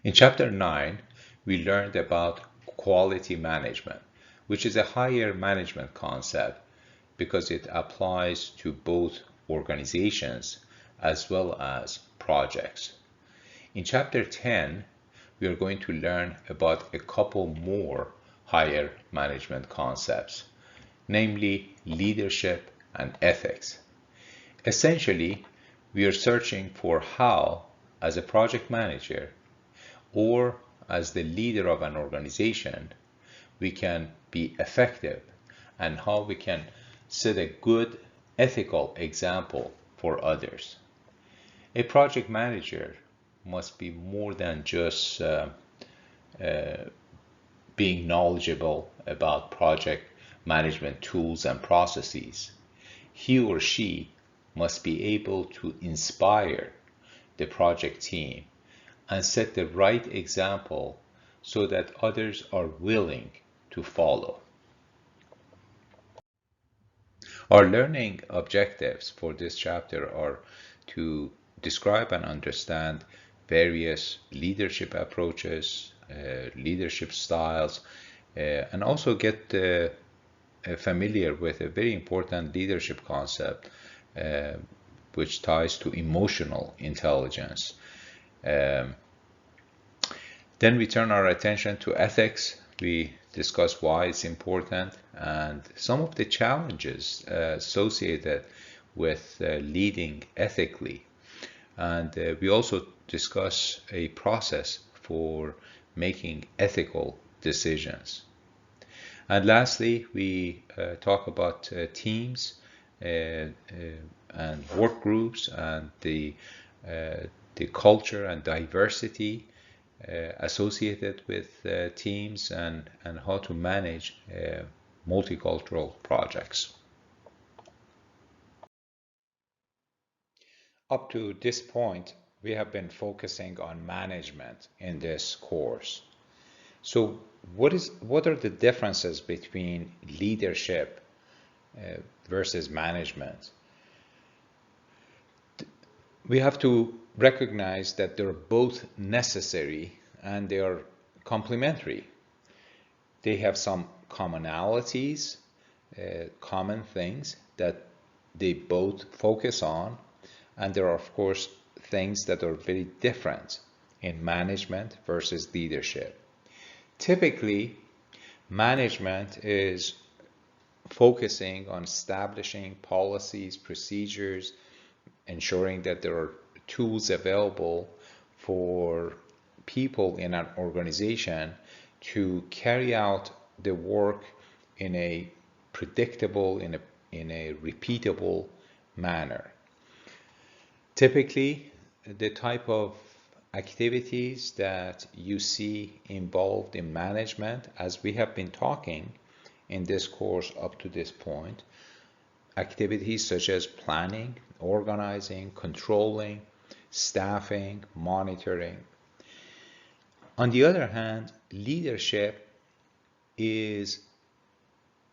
In Chapter 9, we learned about quality management, which is a higher management concept because it applies to both organizations as well as projects. In Chapter 10, we are going to learn about a couple more higher management concepts, namely leadership and ethics. Essentially, we are searching for how, as a project manager or as the leader of an organization, we can be effective and how we can set a good ethical example for others. A project manager must be more than just being knowledgeable about project management tools and processes. He or she must be able to inspire the project team and set the right example so that others are willing to follow. Our learning objectives for this chapter are to describe and understand various leadership approaches, leadership styles, and also get familiar with a very important leadership concept which ties to emotional intelligence. Um, Then we turn our attention to ethics. We discuss why it's important and some of the challenges associated with leading ethically. And we also discuss a process for making ethical decisions. And lastly, we talk about teams and work groups and the culture and diversity associated with teams and how to manage multicultural projects. Up to this point, we have been focusing on management in this course. So what are the differences between leadership versus management? We have to recognize that they're both necessary and they are complementary. They have some commonalities, common things that they both focus on, and there are, of course, things that are very different in management versus leadership. Typically, management is focusing on establishing policies, procedures, ensuring that there are tools available for people in an organization to carry out the work in a predictable, in a repeatable manner. Typically, the type of activities that you see involved in management, as we have been talking in this course up to this point, activities such as planning, organizing, controlling, staffing, monitoring. On the other hand, leadership is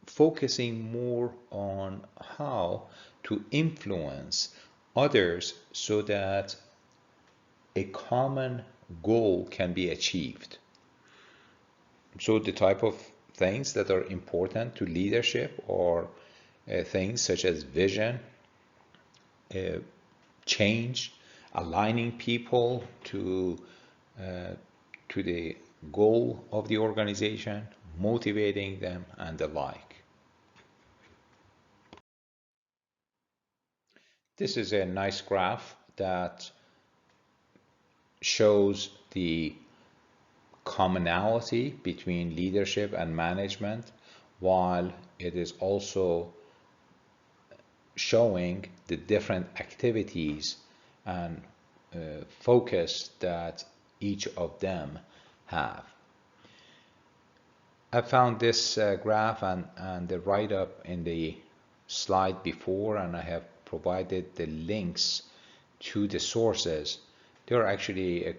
focusing more on how to influence others so that a common goal can be achieved. So the type of things that are important to leadership are things such as vision, change, aligning people to the goal of the organization, motivating them, and the like. This is a nice graph that shows the commonality between leadership and management, while it is also showing the different activities and focus that each of them have. I found this graph and the write-up in the slide before, and I have provided the links to the sources. There are actually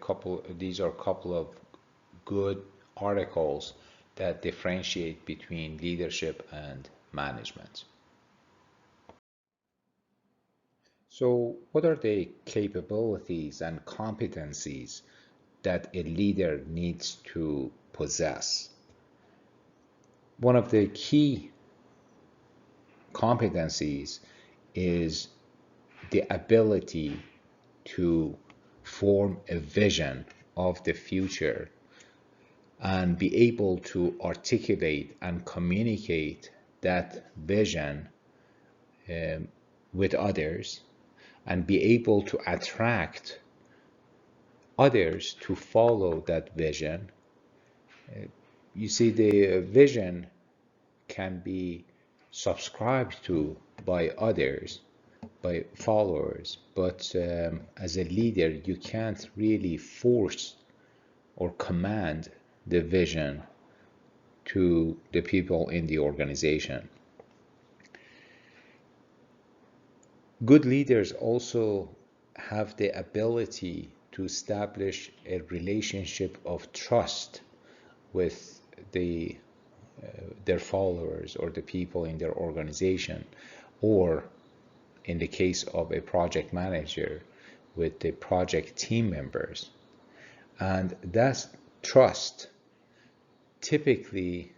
these are a couple of good articles that differentiate between leadership and management. So what are the capabilities and competencies that a leader needs to possess. One of the key competencies is the ability to form a vision of the future and be able to articulate and communicate that vision with others, and be able to attract others to follow that vision. You see, the vision can be subscribed to by others, by followers, but as a leader, you can't really force or command the vision to the people in the organization. Good leaders also have the ability to establish a relationship of trust with their followers or the people in their organization, or in the case of a project manager, with the project team members. And that trust typically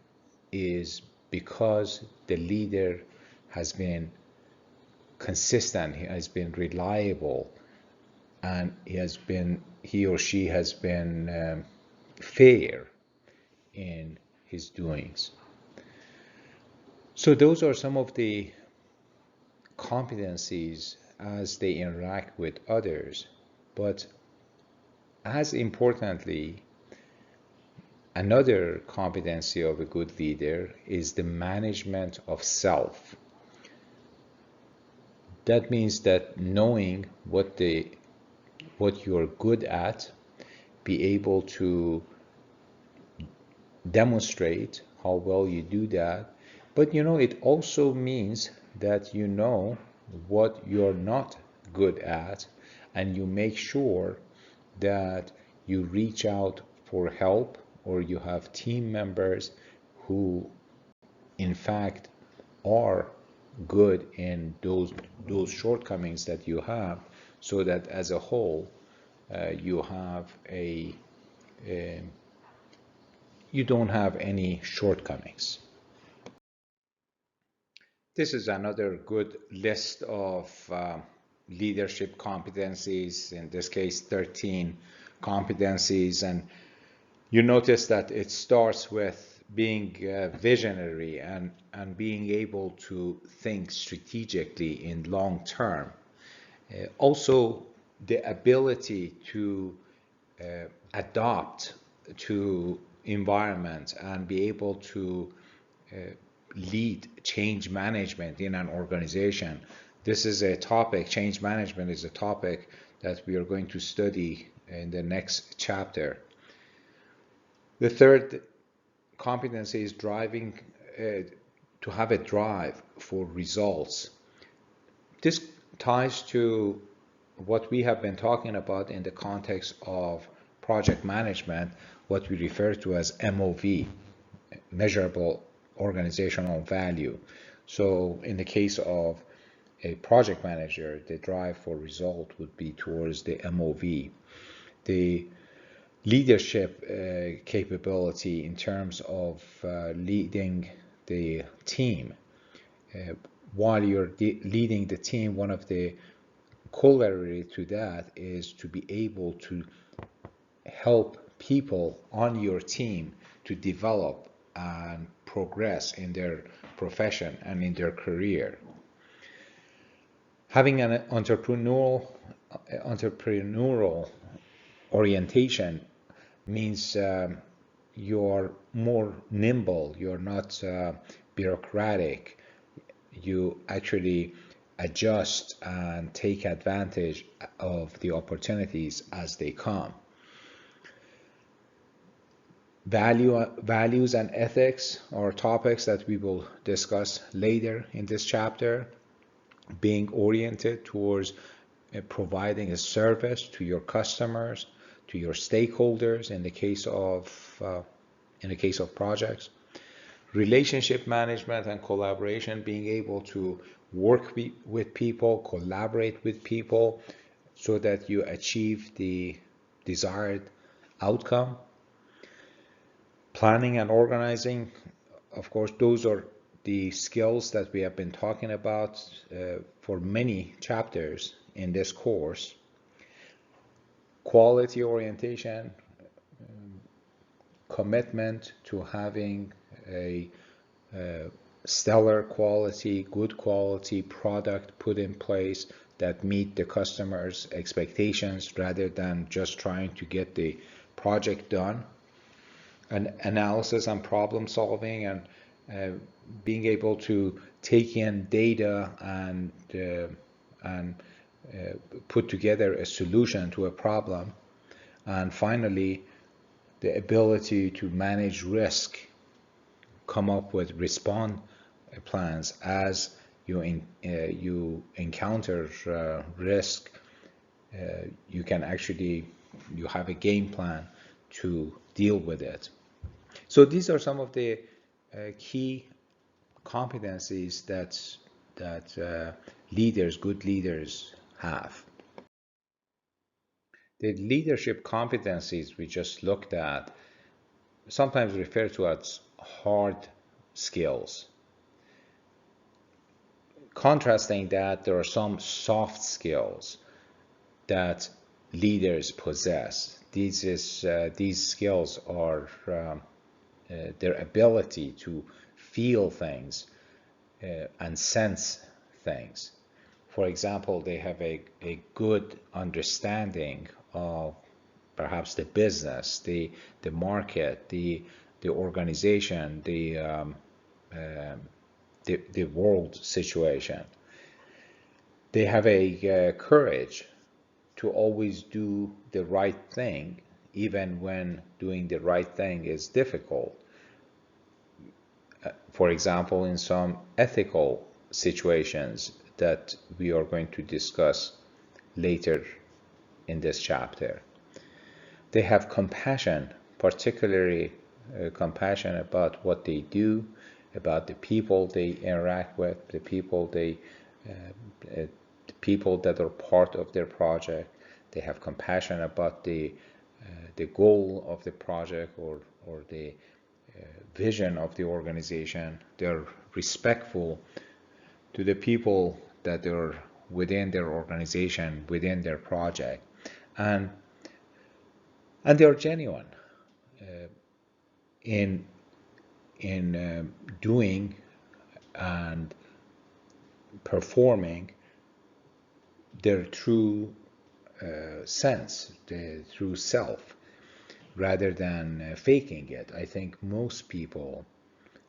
is because the leader has been consistent, he has been reliable, and he or she has been fair in his doings. So those are some of the competencies as they interact with others. But as importantly, another competency of a good leader is the management of self. That means that knowing what you're good at, be able to demonstrate how well you do that. But it also means that you know what you're not good at, and you make sure that you reach out for help, or you have team members who in fact are good in those shortcomings that you have, so that as a whole you don't have any shortcomings. This is another good list of leadership competencies, in this case 13 competencies, and you notice that it starts with being visionary and being able to think strategically in long term. Also, the ability to adapt to environment and be able to lead change management in an organization. This is a topic, change management is a topic that we are going to study in the next chapter. The third competency is driving, to have a drive for results. This ties to what we have been talking about in the context of project management, what we refer to as MOV, measurable organizational value. So in the case of a project manager, the drive for result would be towards the MOV. The leadership capability in terms of leading the team. While you're leading the team, one of the corollary to that is to be able to help people on your team to develop and progress in their profession and in their career. Having an entrepreneurial orientation means you're more nimble, you're not bureaucratic, you actually adjust and take advantage of the opportunities as they come. Values and ethics are topics that we will discuss later in this chapter. Being oriented towards providing a service to your customers, to your stakeholders in the case of projects. Relationship management and collaboration, being able to work with people, collaborate with people, so that you achieve the desired outcome. Planning and organizing, of course, those are the skills that we have been talking about for many chapters in this course. Quality orientation, commitment to having a stellar quality, good quality product put in place that meet the customer's expectations rather than just trying to get the project done. And analysis and problem solving, and being able to take in data and put together a solution to a problem. And finally, the ability to manage risk, come up with response plans as you encounter risk. You can actually, you have a game plan to deal with it. So these are some of the key competencies that good leaders have. The leadership competencies we just looked at, sometimes referred to as hard skills. Contrasting that, there are some soft skills that leaders possess. These skills are their ability to feel things and sense things. For example, they have a good understanding of perhaps the business, the market, the organization, the world situation. They have a courage to always do the right thing, even when doing the right thing is difficult. For example, in some ethical situations that we are going to discuss later in this chapter. They have compassion, particularly compassion about what they do, about the people they interact with, the people that are part of their project. They have compassion about the goal of the project or the vision of the organization. They're respectful to the people that are within their organization, within their project, and they're genuine in doing and performing their true sense, the true self, rather than faking it. I think most people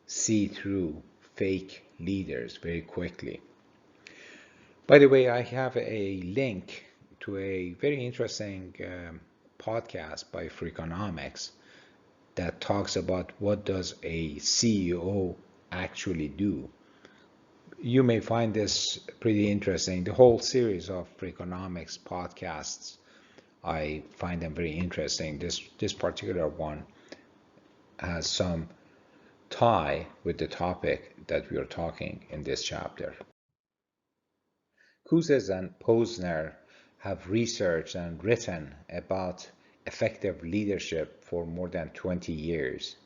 see through fake leaders very quickly. By the way, I have a link to a very interesting podcast by Freakonomics that talks about what does a CEO actually do. You may find this pretty interesting. The whole series of Freakonomics podcasts, I find them very interesting. This particular one has some tie with the topic that we are talking in this chapter. Kouzes and Posner have researched and written about effective leadership for more than 20 years.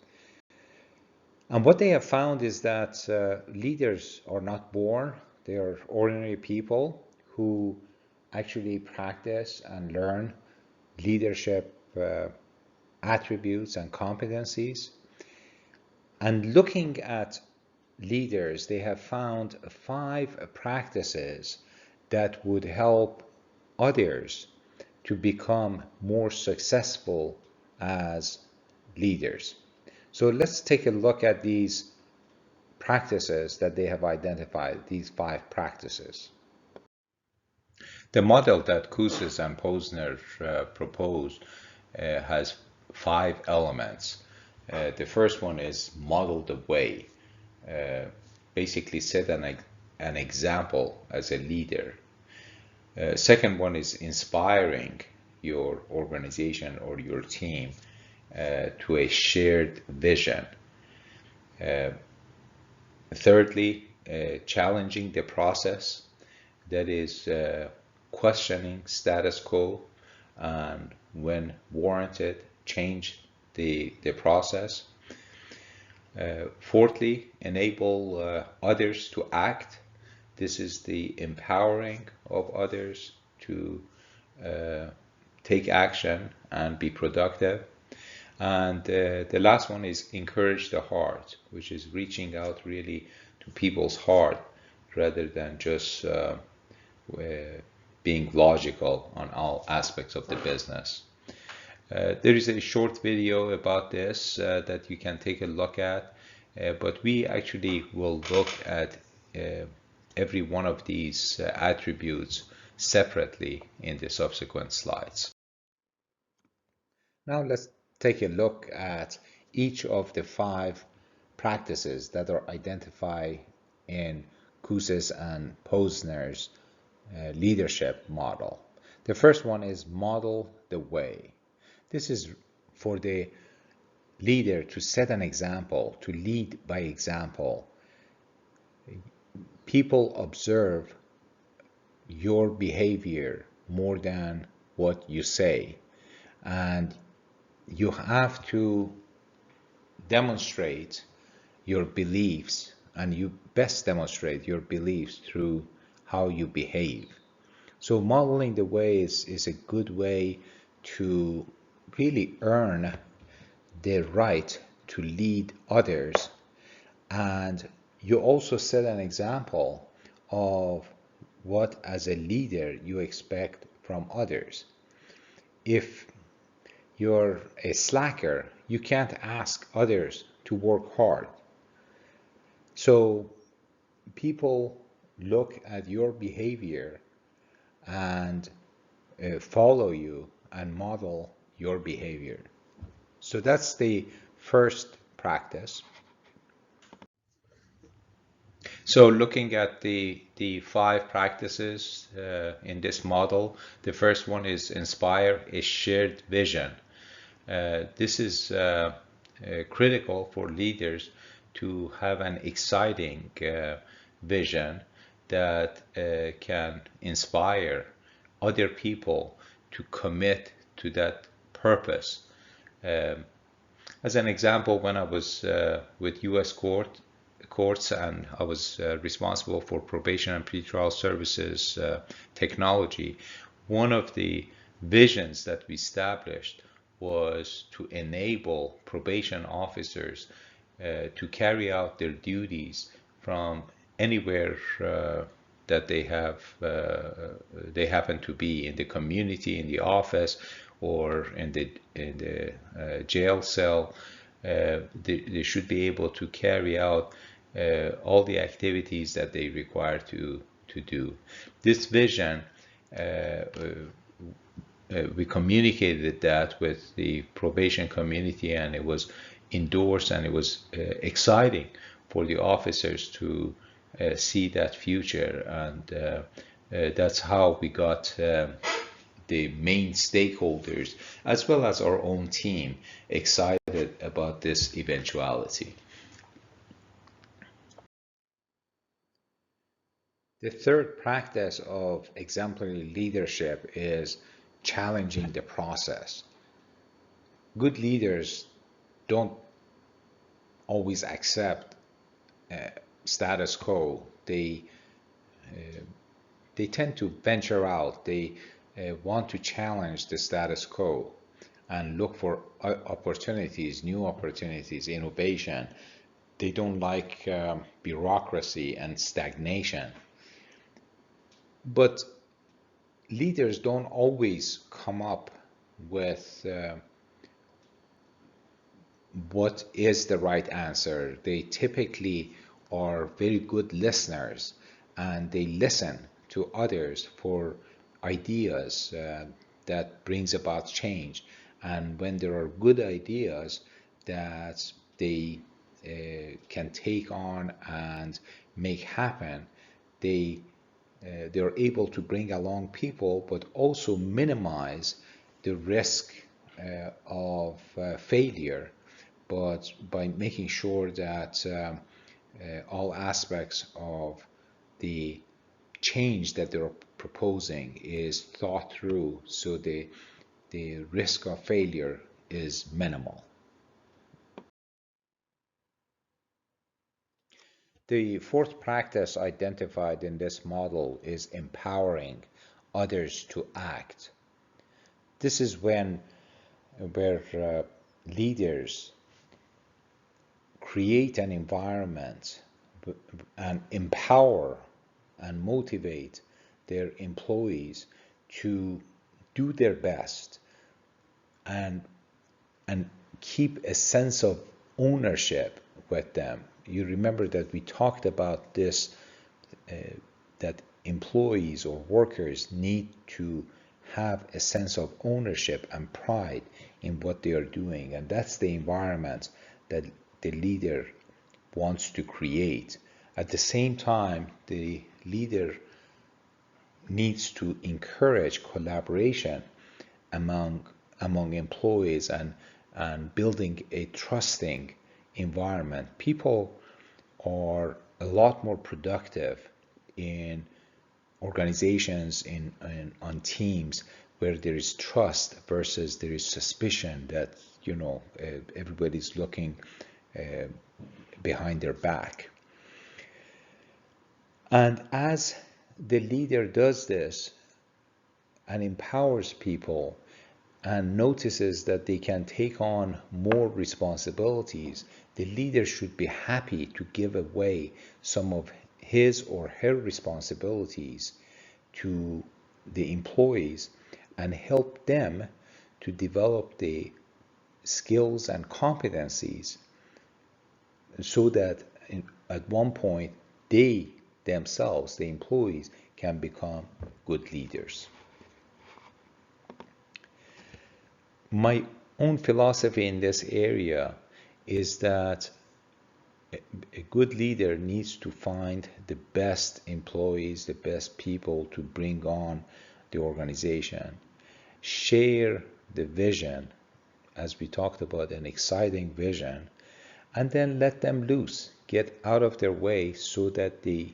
And what they have found is that leaders are not born. They are ordinary people who actually practice and learn leadership attributes and competencies. And looking at leaders, they have found 5 practices that would help others to become more successful as leaders. So let's take a look at these practices that they have identified, these 5 practices. The model that Kouzes and Posner proposed has 5 elements. The first one is model the way. Basically set an example as a leader. Second one is inspiring your organization or your team to a shared vision. Thirdly, challenging the process, that is questioning status quo and when warranted, change the process. Fourthly, enable others to act. This is the empowering of others to uh, take action and be productive. And the last one is encourage the heart, which is reaching out really to people's heart rather than just being logical on all aspects of the business. There is a short video about this that you can take a look at, but we actually will look at every one of these attributes separately in the subsequent slides. Now let's take a look at each of the 5 practices that are identified in Kouzes and Posner's leadership model. The first one is model the way. This is for the leader to set an example, to lead by example. People observe your behavior more than what you say, and you have to demonstrate your beliefs, and you best demonstrate your beliefs through how you behave. So modeling the way is a good way to really earn the right to lead others, and you also set an example of what as a leader you expect from others. If you're a slacker, you can't ask others to work hard. So people look at your behavior and follow you and model your behavior. So that's the first practice. So looking at the 5 practices in this model, the first one is inspire a shared vision. This is critical for leaders to have an exciting vision that can inspire other people to commit to that purpose. As an example, when I was with U.S. courts and I was responsible for probation and pretrial services technology, one of the visions that we established was to enable probation officers to carry out their duties from anywhere that they happen to be in the community, in the office, or in the jail cell. They should be able to carry out all the activities that they require to do. This vision, we communicated that with the probation community, and it was endorsed, and it was exciting for the officers to see that future, and that's how we got the main stakeholders as well as our own team excited about this eventuality. The third practice of exemplary leadership is challenging the process. Good leaders don't always accept status quo. They tend to venture out. They want to challenge the status quo and look for opportunities, new opportunities, innovation. They don't like bureaucracy and stagnation. But leaders don't always come up with what is the right answer. They typically are very good listeners, and they listen to others for ideas that brings about change. And when there are good ideas that they can take on and make happen, they're able to bring along people, but also minimize the risk of failure, but by making sure that all aspects of the change that they're proposing is thought through, so the the risk of failure is minimal. The fourth practice identified in this model is empowering others to act. This is where leaders create an environment and empower and motivate their employees to do their best and keep a sense of ownership with them. You remember that we talked about this, that employees or workers need to have a sense of ownership and pride in what they are doing, and that's the environment that the leader wants to create. At the same time, the leader needs to encourage collaboration among employees and building a trusting environment. People are a lot more productive in organizations, on teams where there is trust versus there is suspicion that everybody's looking behind their back. And as the leader does this and empowers people and notices that they can take on more responsibilities, the leader should be happy to give away some of his or her responsibilities to the employees and help them to develop the skills and competencies so that at one point they themselves, the employees, can become good leaders. My own philosophy in this area is that a good leader needs to find the best employees, the best people to bring on the organization, share the vision, as we talked about, an exciting vision, and then let them loose, get out of their way so that they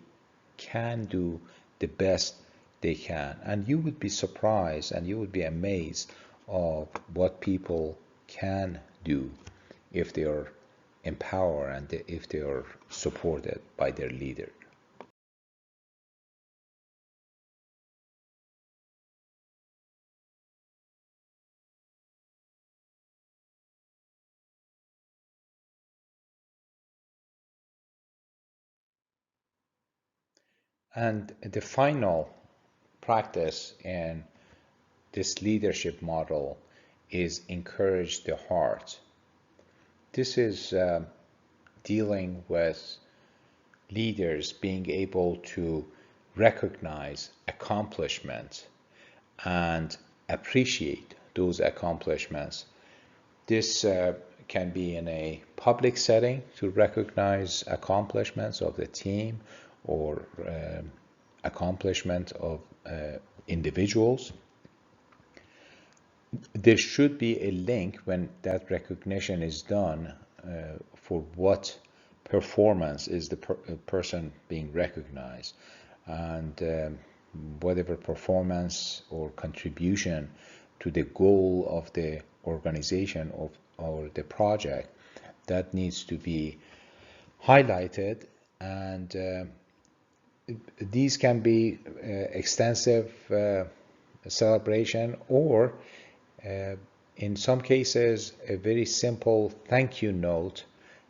can do the best they can. And you would be surprised and you would be amazed of what people can do if they are empowered and if they are supported by their leader. And the final practice in this leadership model is encourage the heart. This is dealing with leaders being able to recognize accomplishments and appreciate those accomplishments. This can be in a public setting to recognize accomplishments of the team or accomplishment of individuals. There should be a link when that recognition is done for what performance is the person being recognized, and whatever performance or contribution to the goal of the organization or the project, that needs to be highlighted. And these can be extensive celebration, or in some cases a very simple thank you note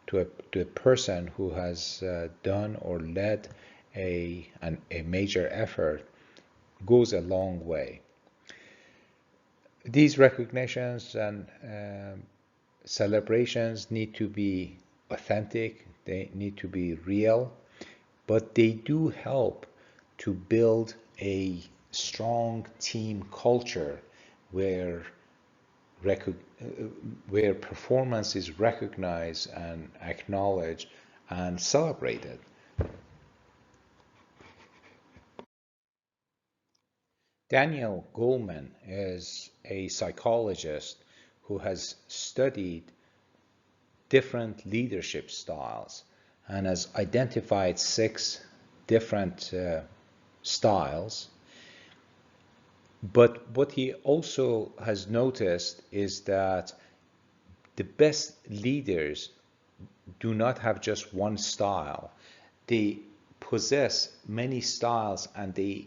to a person who has done or led a major effort goes a long way. These recognitions and celebrations need to be authentic, they need to be real, but they do help to build a strong team culture where performance is recognized and acknowledged and celebrated. Daniel Goleman is a psychologist who has studied different leadership styles and has identified 6 different styles. But what he also has noticed is that the best leaders do not have just one style. They possess many styles and they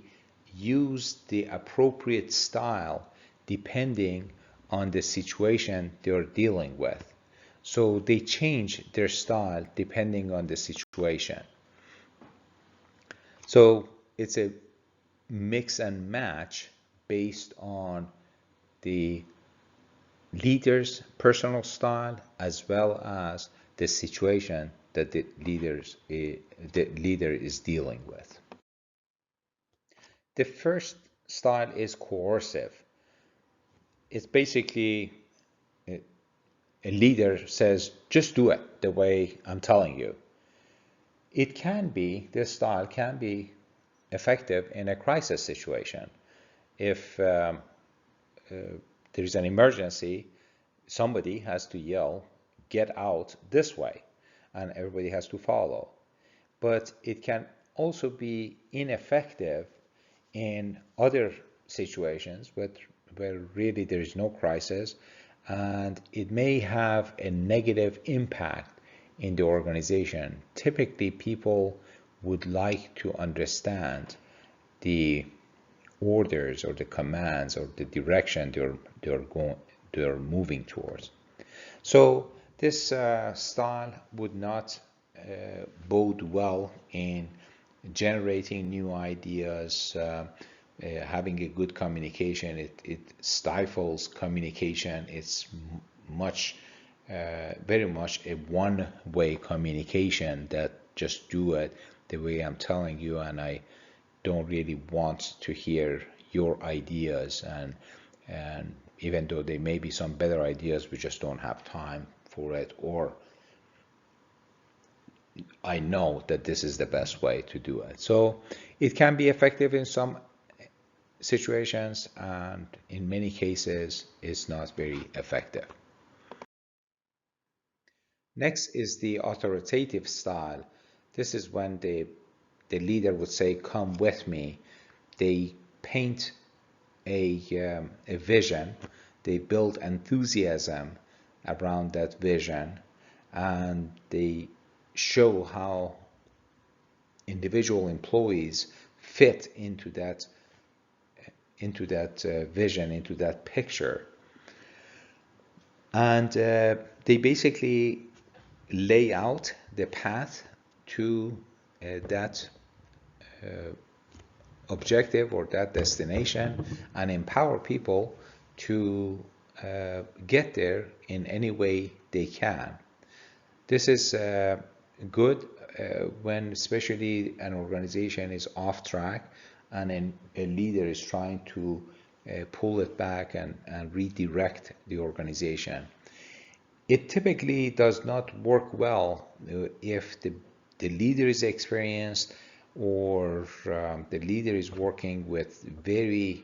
use the appropriate style depending on the situation they're dealing with. So they change their style depending on the situation. So it's a mix and match based on the leader's personal style as well as the situation that the leader is dealing with. The first style is coercive. It's basically a leader says, just do it the way I'm telling you. This style can be effective in a crisis situation. If there's an emergency, somebody has to yell, get out this way, and everybody has to follow. But it can also be ineffective in other situations where really there is no crisis, and it may have a negative impact in the organization. Typically, people would like to understand the orders or the commands or the direction they're moving towards. So this style would not bode well in generating new ideas, having a good communication. It stifles communication. It's much, very much a one-way communication that just do it the way I'm telling you, and I don't really want to hear your ideas, and even though there may be some better ideas, we just don't have time for it, or I know that this is the best way to do it. So it can be effective in some situations, and in many cases it's not very effective. Next is the authoritative style. This is when the leader would say, come with me. They paint a vision, they build enthusiasm around that vision, and they show how individual employees fit into that vision, into that picture. And they basically lay out the path to that objective or that destination, and empower people to get there in any way they can. This is good when especially an organization is off track and a leader is trying to pull it back and redirect the organization. It typically does not work well if the leader is experienced, or the leader is working with very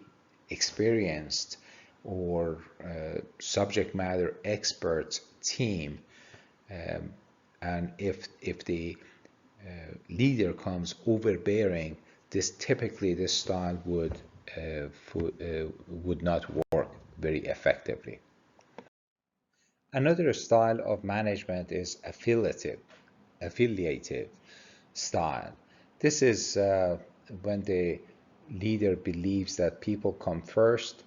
experienced or subject matter expert team, and if the leader comes overbearing, this style would not work very effectively. Another style of management is affiliative style. This is when the leader believes that people come first.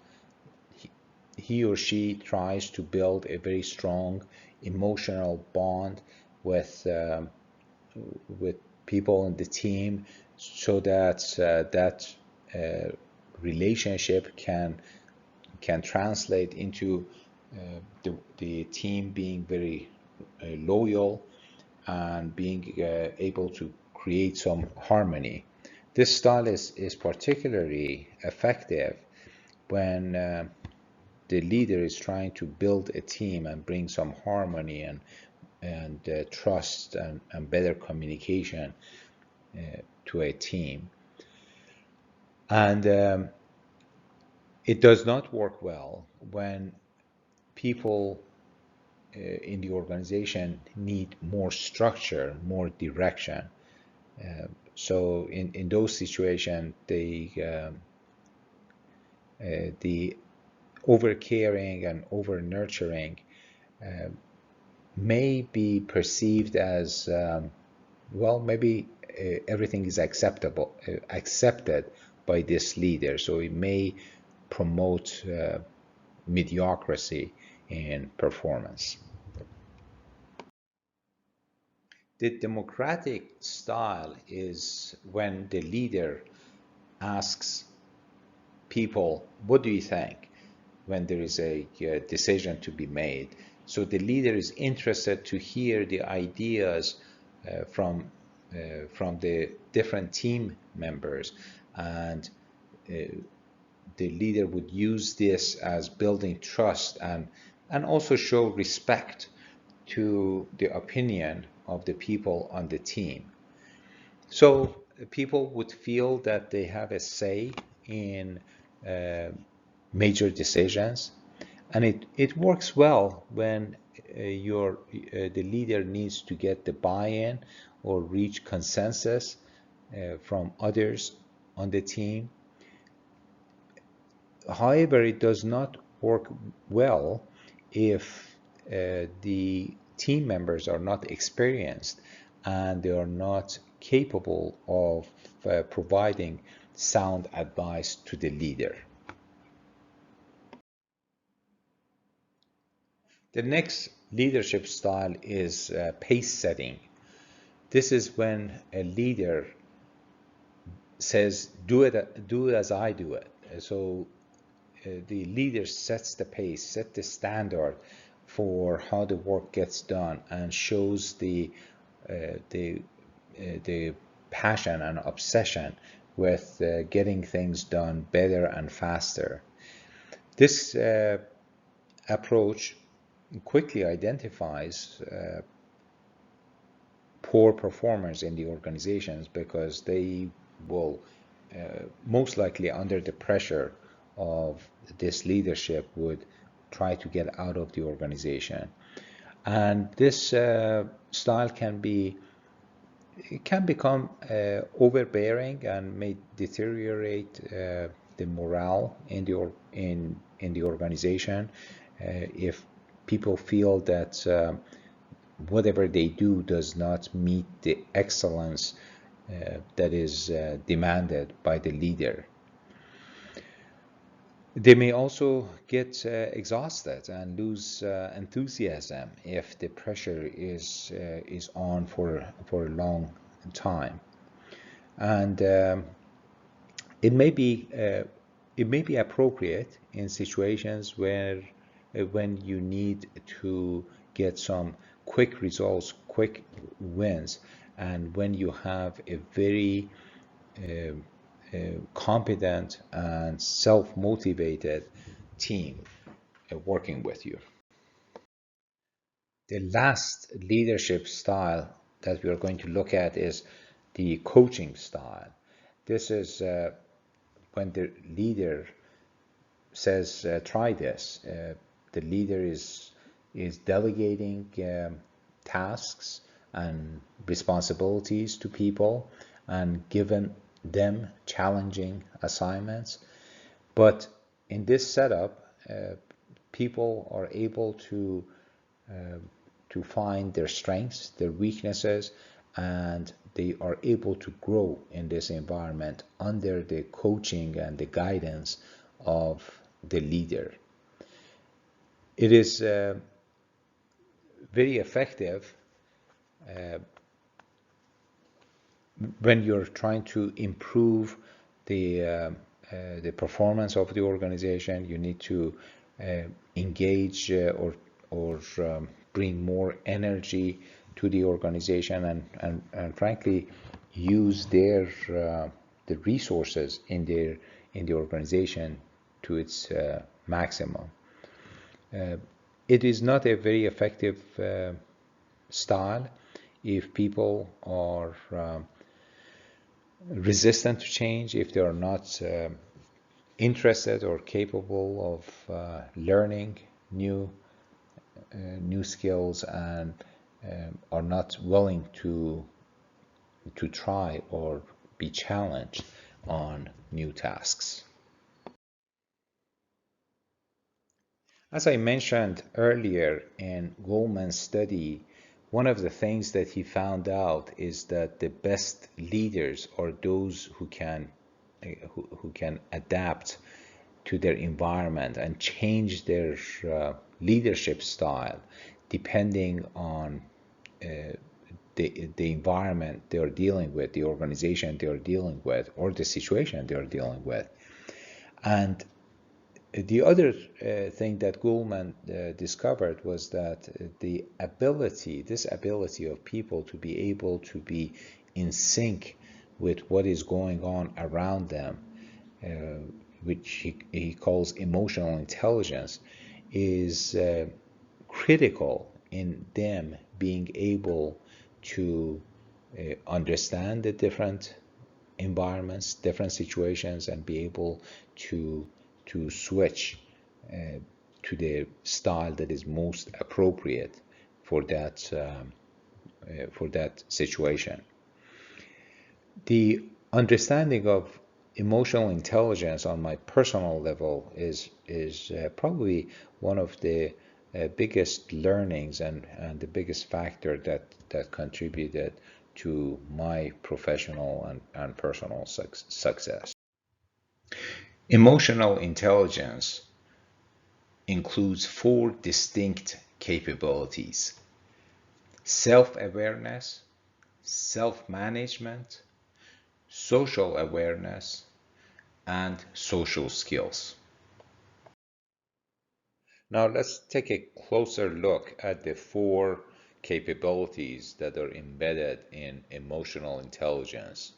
He or she tries to build a very strong emotional bond with people in the team, so that relationship can translate into the team being very loyal and being able to create some harmony. This style is particularly effective when the leader is trying to build a team and bring some harmony and trust and better communication to a team. And it does not work well when people in the organization need more structure, more direction. So in those situations, the over caring and over nurturing may be perceived as well, maybe everything is accepted by this leader, so it may promote mediocrity in performance. The democratic style is when the leader asks people, what do you think, when there is a decision to be made. So the leader is interested to hear the ideas from the different team members, and the leader would use this as building trust and also show respect to the opinion of the people on the team. So people would feel that they have a say in major decisions, and it works well when the leader needs to get the buy-in or reach consensus from others on the team. However, it does not work well if the team members are not experienced and they are not capable of providing sound advice to the leader. The next leadership style is pace setting. This is when a leader says, do it as I do it. So the leader sets the pace, set the standard for how the work gets done, and shows the passion and obsession with getting things done better and faster. This approach quickly identifies poor performers in the organizations, because they will most likely, under the pressure of this leadership, would try to get out of the organization. And this style can become overbearing and may deteriorate the morale in the organization if people feel that whatever they do does not meet the excellence that is demanded by the leader. They may also get exhausted and lose enthusiasm if the pressure is on for a long time, and it may be appropriate in situations where when you need to get some quick results, quick wins, and when you have a very competent and self-motivated team working with you. The last leadership style that we are going to look at is the coaching style. This is when the leader says, try this. The leader is delegating tasks and responsibilities to people and given them challenging assignments. But in this setup, people are able to find their strengths, their weaknesses, and they are able to grow in this environment under the coaching and the guidance of the leader. It is very effective when you're trying to improve the performance of the organization. You need to engage or bring more energy to the organization, and frankly use their the resources in the organization to its maximum. It is not a very effective style if people are resistant to change, if they are not interested or capable of learning new skills, and are not willing to try or be challenged on new tasks. As I mentioned earlier in Goldman's study, one of the things that he found out is that the best leaders are those who can adapt to their environment and change their leadership style depending on the environment they are dealing with, the organization they are dealing with, or the situation they are dealing with. And the other thing that Goldman discovered was that this ability of people to be able to be in sync with what is going on around them, uh, which he calls emotional intelligence, is critical in them being able to understand the different environments, different situations, and be able to switch uh, to the style that is most appropriate for that situation. The understanding of emotional intelligence on my personal level is probably one of the biggest learnings and the biggest factor that contributed to my professional and personal success. Emotional intelligence includes four distinct capabilities: self-awareness, self-management, social awareness, and social skills. Now let's take a closer look at the four capabilities that are embedded in emotional intelligence.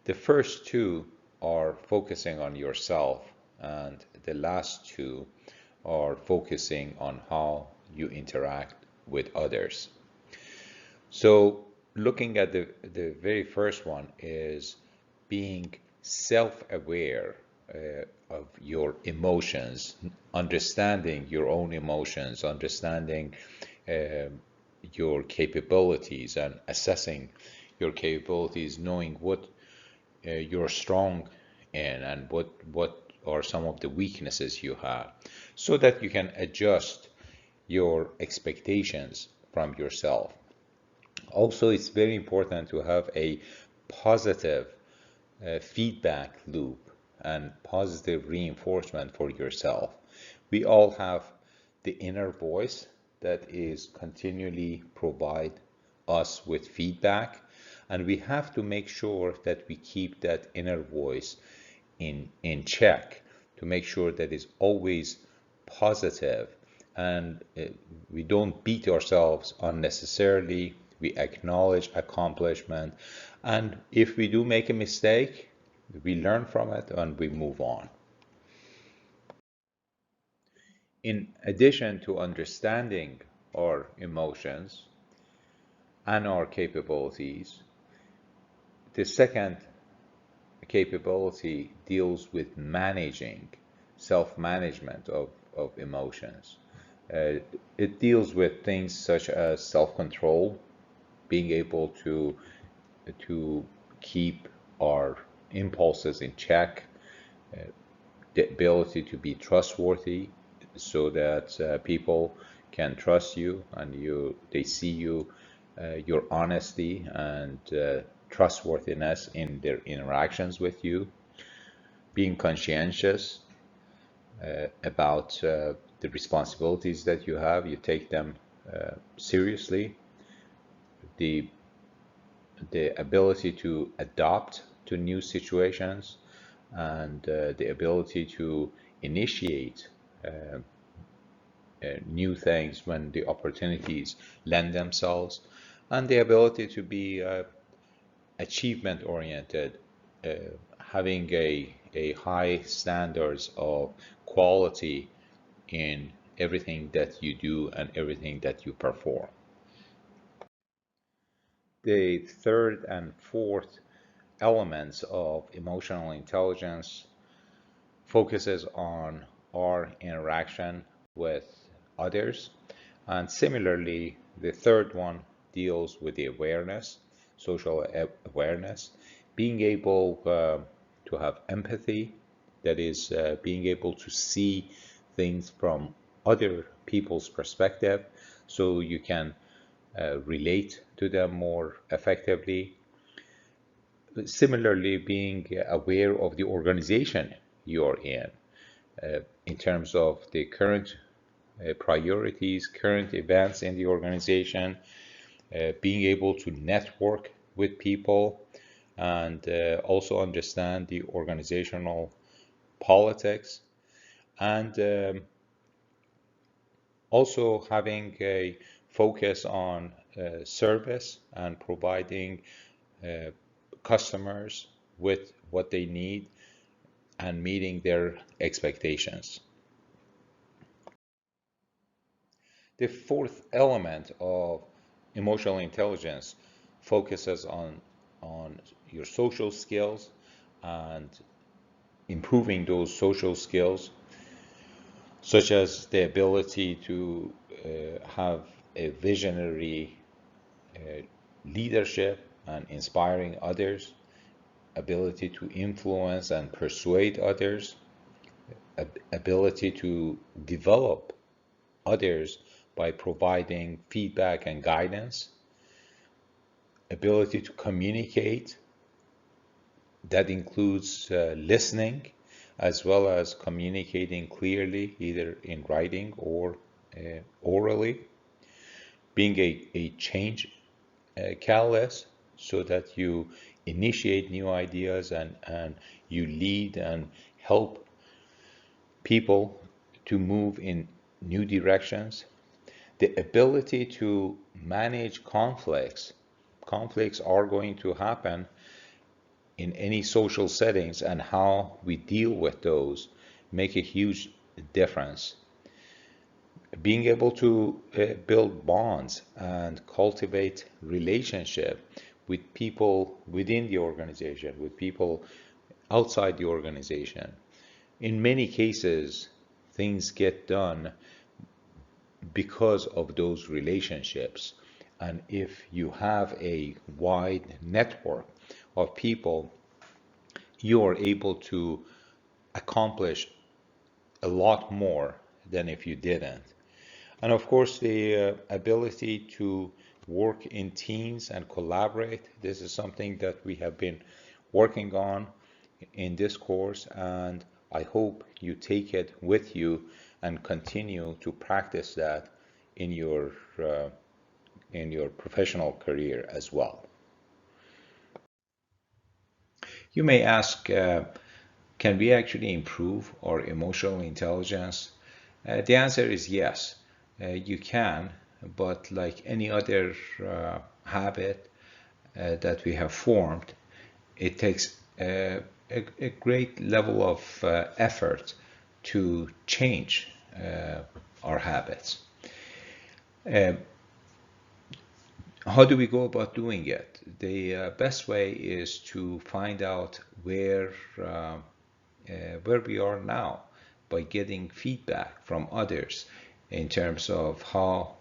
The first two are focusing on yourself, and the last two are focusing on how you interact with others. So looking at the very first one is being self-aware of your emotions, understanding your own emotions, understanding uh, your capabilities and assessing your capabilities, knowing what you're strong in and what are some of the weaknesses you have, so that you can adjust your expectations from yourself. Also, it's very important to have a positive feedback loop and positive reinforcement for yourself. We all have the inner voice that is continually provide us with feedback, and we have to make sure that we keep that inner voice in check, to make sure that it's always positive, and we don't beat ourselves unnecessarily. We acknowledge accomplishment, and if we do make a mistake, we learn from it and we move on. In addition to understanding our emotions and our capabilities, the second capability deals with managing, self-management of emotions. It deals with things such as self-control, being able to keep our impulses in check, the ability to be trustworthy, so that people can trust you and they see your honesty and trustworthiness in their interactions with you. Being conscientious about the responsibilities that you have, you take them seriously. The ability to adapt to new situations, and the ability to initiate new things when the opportunities lend themselves, and the ability to be achievement oriented, uh, having a high standards of quality in everything that you do and everything that you perform. The third and fourth elements of emotional intelligence focuses on our interaction with others. And similarly, the third one deals with the awareness, social awareness, being able to have empathy, that is, being able to see things from other people's perspective so you can relate to them more effectively. Similarly, being aware of the organization you're in terms of the current priorities, current events in the organization, being able to network with people, and also understand the organizational politics, and also having a focus on service and providing uh, customers with what they need and meeting their expectations. The fourth element of emotional intelligence focuses on your social skills and improving those social skills, such as the ability to have a visionary leadership and inspiring others, ability to influence and persuade others, ability to develop others by providing feedback and guidance, ability to communicate. That includes listening as well as communicating clearly, either in writing or orally, being a change catalyst so that you initiate new ideas and you lead and help people to move in new directions. The ability to manage conflicts. Conflicts are going to happen in any social settings, and how we deal with those make a huge difference. Being able to build bonds and cultivate relationship with people within the organization, with people outside the organization. In many cases, things get done because of those relationships. And if you have a wide network of people, you are able to accomplish a lot more than if you didn't. And of course, the ability to work in teams and collaborate. This is something that we have been working on in this course, and I hope you take it with you and continue to practice that in your uh, in your professional career as well. You may ask, can we actually improve our emotional intelligence? The answer is yes, you can, but like any other habit that we have formed, it takes a great level of effort to change our habits. Uh, how do we go about doing it? The best way is to find out where we are now by getting feedback from others in terms of how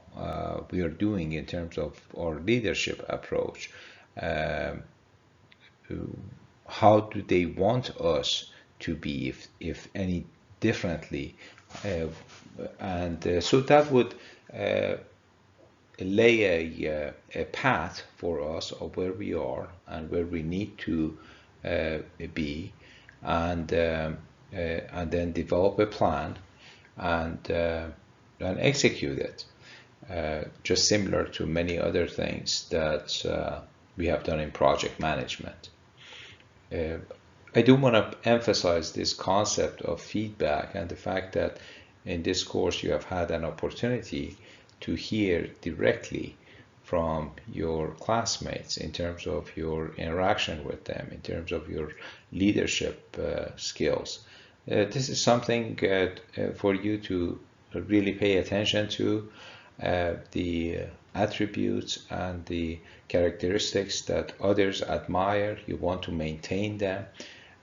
we are doing in terms of our leadership approach. Um, how do they want us to be, if any differently? Uh, and so that would lay a path for us of where we are and where we need to be, and then develop a plan and execute it. Just similar to many other things that we have done in project management. I do want to emphasize this concept of feedback and the fact that in this course you have had an opportunity to hear directly from your classmates in terms of your interaction with them, in terms of your leadership skills. This is something for you to really pay attention to, the attributes and the characteristics that others admire. You want to maintain them.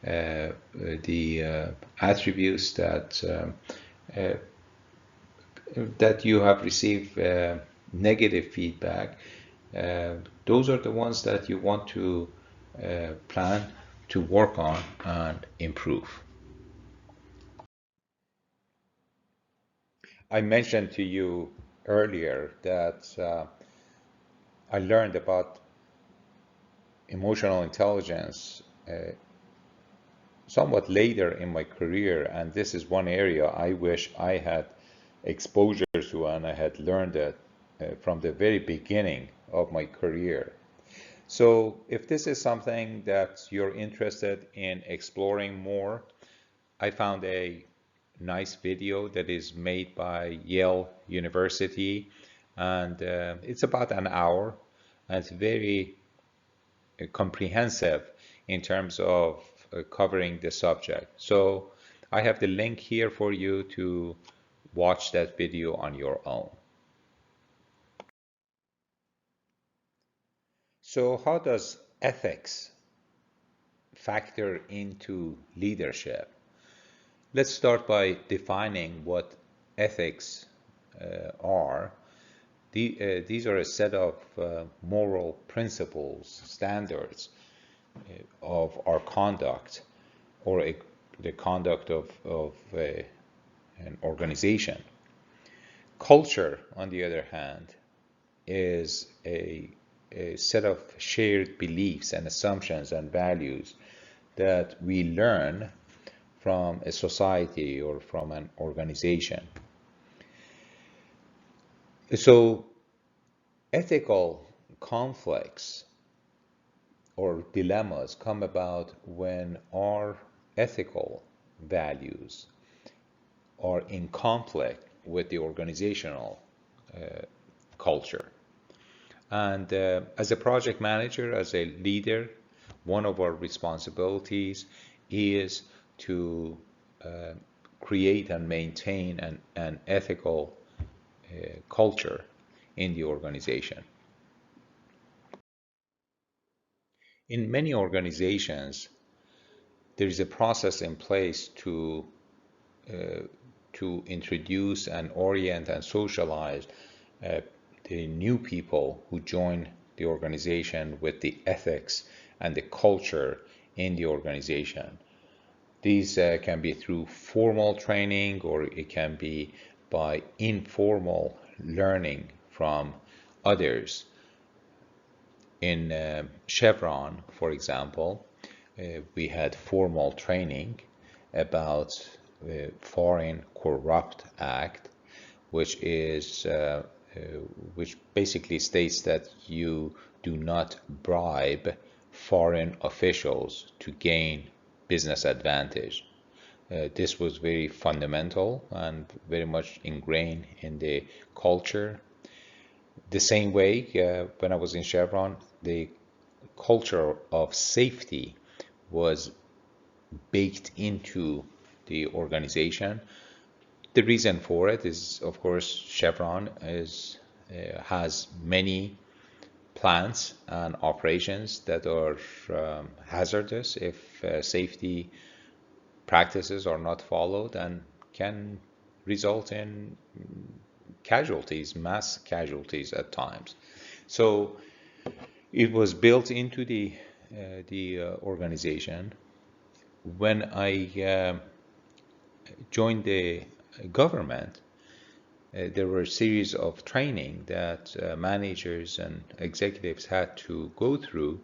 The attributes uh, that you have received negative feedback, those are the ones that you want to plan to work on and improve. I mentioned to you earlier that I learned about emotional intelligence somewhat later in my career, and this is one area I wish I had exposure to and I had learned it from the very beginning of my career. So if this is something that you're interested in exploring more, I found a nice video that is made by Yale University, and it's about an hour, and it's very comprehensive in terms of covering the subject. So I have the link here for you to watch that video on your own. So how does ethics factor into leadership? Let's start by defining what ethics are. These are a set of moral principles, standards of our conduct or the conduct of an organization. Culture, on the other hand, is a set of shared beliefs and assumptions and values that we learn from a society or from an organization. So ethical conflicts or dilemmas come about when our ethical values are in conflict with the organizational culture. And as a project manager, as a leader, one of our responsibilities is to create and maintain an ethical culture in the organization. In many organizations, there is a process in place to introduce and orient and socialize the new people who join the organization with the ethics and the culture in the organization. These can be through formal training, or it can be by informal learning from others. In Chevron, for example, we had formal training about the Foreign Corrupt Act, which basically states that you do not bribe foreign officials to gain business advantage. This was very fundamental and very much ingrained in the culture. The same way, when I was in Chevron, the culture of safety was baked into the organization. The reason for it is, of course, Chevron has many plants and operations that are hazardous if safety practices are not followed, and can result in casualties, mass casualties at times. So it was built into the organization. When I joined the government, there were a series of training that managers and executives had to go through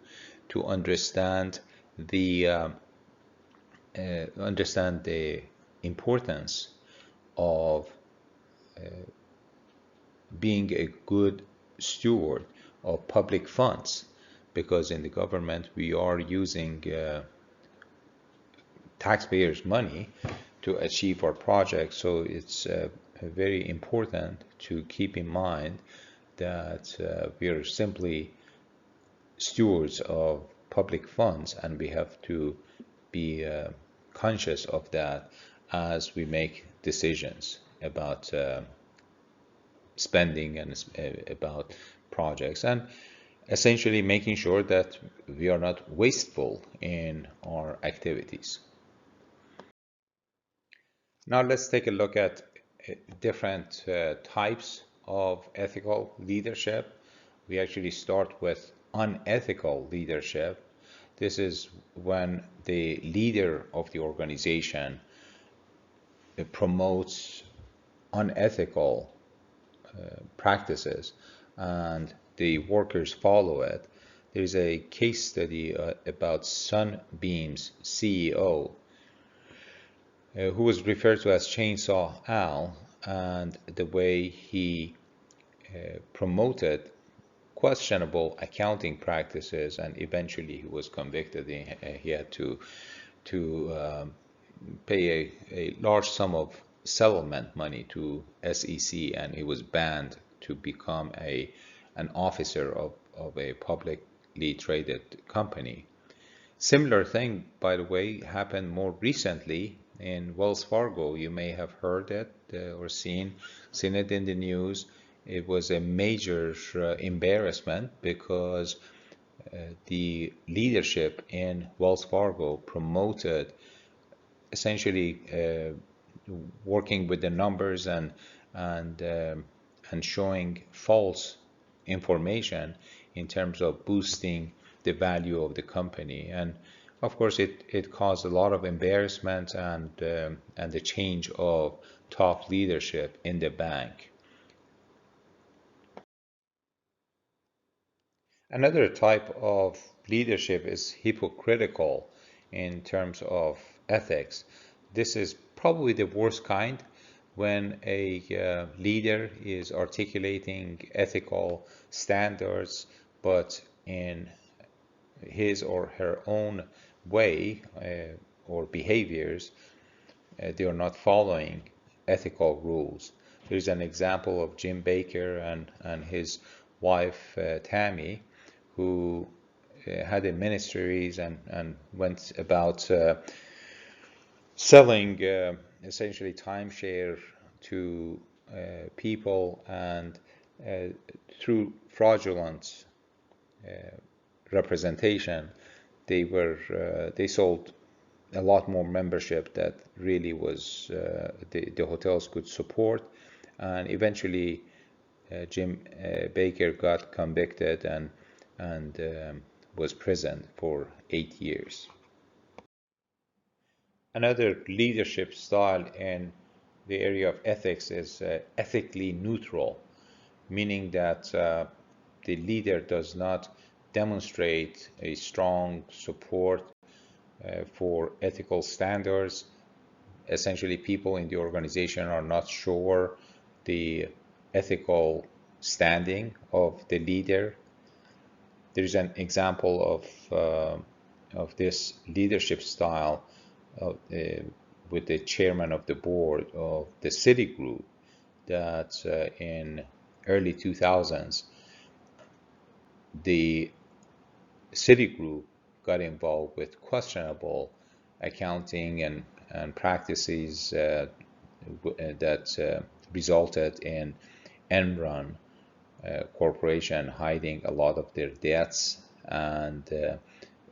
to understand the importance of being a good steward of public funds, because in the government we are using taxpayers' money to achieve our projects. So it's very important to keep in mind that we are simply stewards of public funds, and we have to be conscious of that as we make decisions about spending and about projects, and essentially making sure that we are not wasteful in our activities. Now let's take a look at different types of ethical leadership. We actually start with unethical leadership. This is when the leader of the organization promotes unethical practices and the workers follow it. There's a case study about Sunbeam's CEO, who was referred to as Chainsaw Al, and the way he promoted questionable accounting practices, and eventually he was convicted. He had to pay a large sum of settlement money to SEC, and he was banned to become an officer of a publicly traded company. Similar thing, by the way, happened more recently in Wells Fargo. You may have heard it or seen it in the news. It was a major embarrassment because the leadership in Wells Fargo promoted essentially working with the numbers and and showing false information in terms of boosting the value of the company. And of course, it caused a lot of embarrassment and the change of top leadership in the bank. Another type of leadership is hypocritical in terms of ethics. This is probably the worst kind, when a leader is articulating ethical standards, but in his or her own way or behaviors, they are not following ethical rules. There's an example of Jim Baker and his wife Tammy, who had a ministries and went about selling essentially timeshare to people, and through fraudulent representation, they sold a lot more membership that really was the hotels could support, and eventually Jim Baker got convicted and was prisoned for 8 years. Another leadership style in the area of ethics is ethically neutral, meaning that the leader does not demonstrate a strong support for ethical standards. Essentially, people in the organization are not sure the ethical standing of the leader. There's an example of this leadership style with the chairman of the board of the Citigroup, that in early 2000s, the Citigroup got involved with questionable accounting and practices that resulted in Enron corporation hiding a lot of their debts, and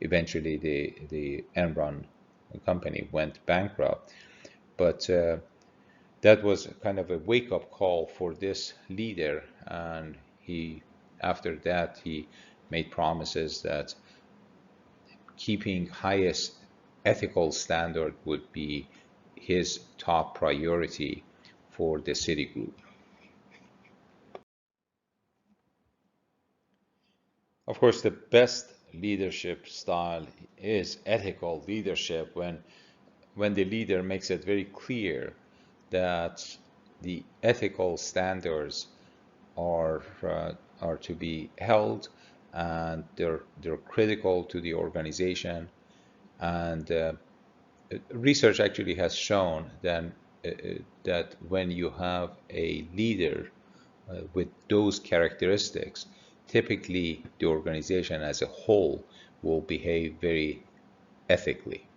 eventually the Enron company went bankrupt. But that was kind of a wake-up call for this leader, and after that he made promises that keeping highest ethical standard would be his top priority for the Citigroup. Of course, the best leadership style is ethical leadership, when the leader makes it very clear that the ethical standards are to be held, and they're critical to the organization. And research actually has shown that when you have a leader with those characteristics, typically the organization as a whole will behave very ethically.